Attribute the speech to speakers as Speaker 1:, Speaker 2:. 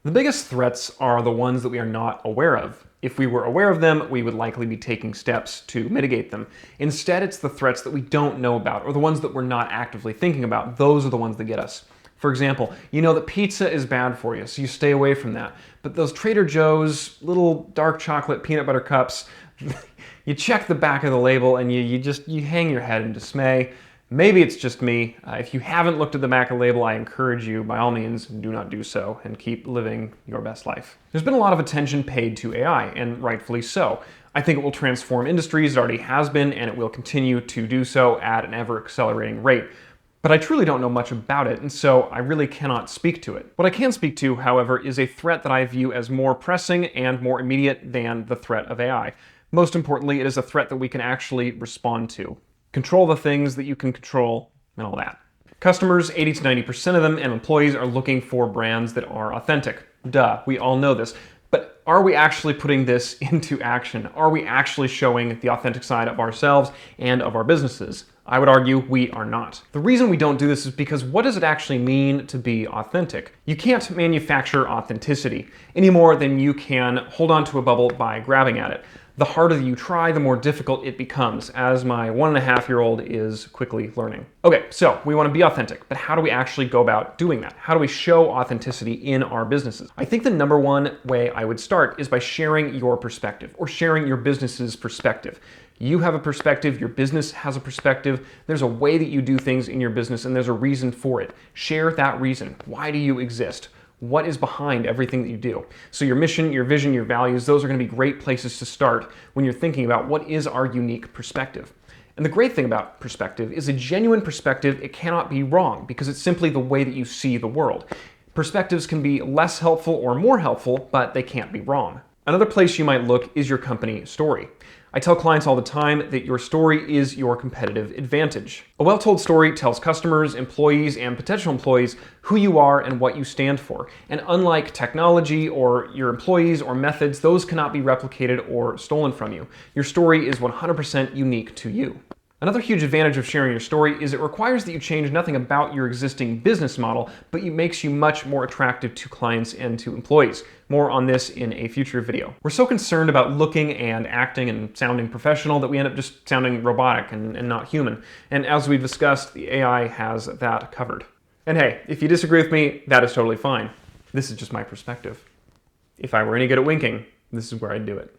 Speaker 1: The biggest threats are the ones that we are not aware of. If we were aware of them, we would likely be taking steps to mitigate them. Instead, it's the threats that we don't know about, or the ones that we're not actively thinking about. Those are the ones that get us. For example, you know that pizza is bad for you, so you stay away from that. But those Trader Joe's little dark chocolate peanut butter cups, you check the back of the label and you hang your head in dismay. Maybe it's just me. If you haven't looked at the back of the label, I encourage you, by all means, do not do so and keep living your best life. There's been a lot of attention paid to AI, and rightfully so. I think it will transform industries, it already has been, and it will continue to do so at an ever-accelerating rate. But I truly don't know much about it, and so I really cannot speak to it. What I can speak to, however, is a threat that I view as more pressing and more immediate than the threat of AI. Most importantly, it is a threat that we can actually respond to. Control the things that you can control, and all that. Customers, 80 to 90% of them, and employees are looking for brands that are authentic. Duh, we all know this. But are we actually putting this into action? Are we actually showing the authentic side of ourselves and of our businesses? I would argue we are not. The reason we don't do this is because what does it actually mean to be authentic? You can't manufacture authenticity any more than you can hold on to a bubble by grabbing at it. The harder you try, the more difficult it becomes, as my 1.5-year-old is quickly learning. Okay, so we want to be authentic, but how do we actually go about doing that? How do we show authenticity in our businesses? I think the number one way I would start is by sharing your perspective, or sharing your business's perspective. You have a perspective, your business has a perspective, there's a way that you do things in your business, and there's a reason for it. Share that reason. Why do you exist? What is behind everything that you do? So your mission, your vision, your values, those are going to be great places to start when you're thinking about what is our unique perspective. And the great thing about perspective is a genuine perspective, it cannot be wrong because it's simply the way that you see the world. Perspectives can be less helpful or more helpful, but they can't be wrong. Another place you might look is your company story. I tell clients all the time that your story is your competitive advantage. A well-told story tells customers, employees, and potential employees who you are and what you stand for. And unlike technology or your employees or methods, those cannot be replicated or stolen from you. Your story is 100% unique to you. Another huge advantage of sharing your story is it requires that you change nothing about your existing business model, but it makes you much more attractive to clients and to employees. More on this in a future video. We're so concerned about looking and acting and sounding professional that we end up just sounding robotic and not human. And as we've discussed, the AI has that covered. And hey, if you disagree with me, that is totally fine. This is just my perspective. If I were any good at winking, this is where I'd do it.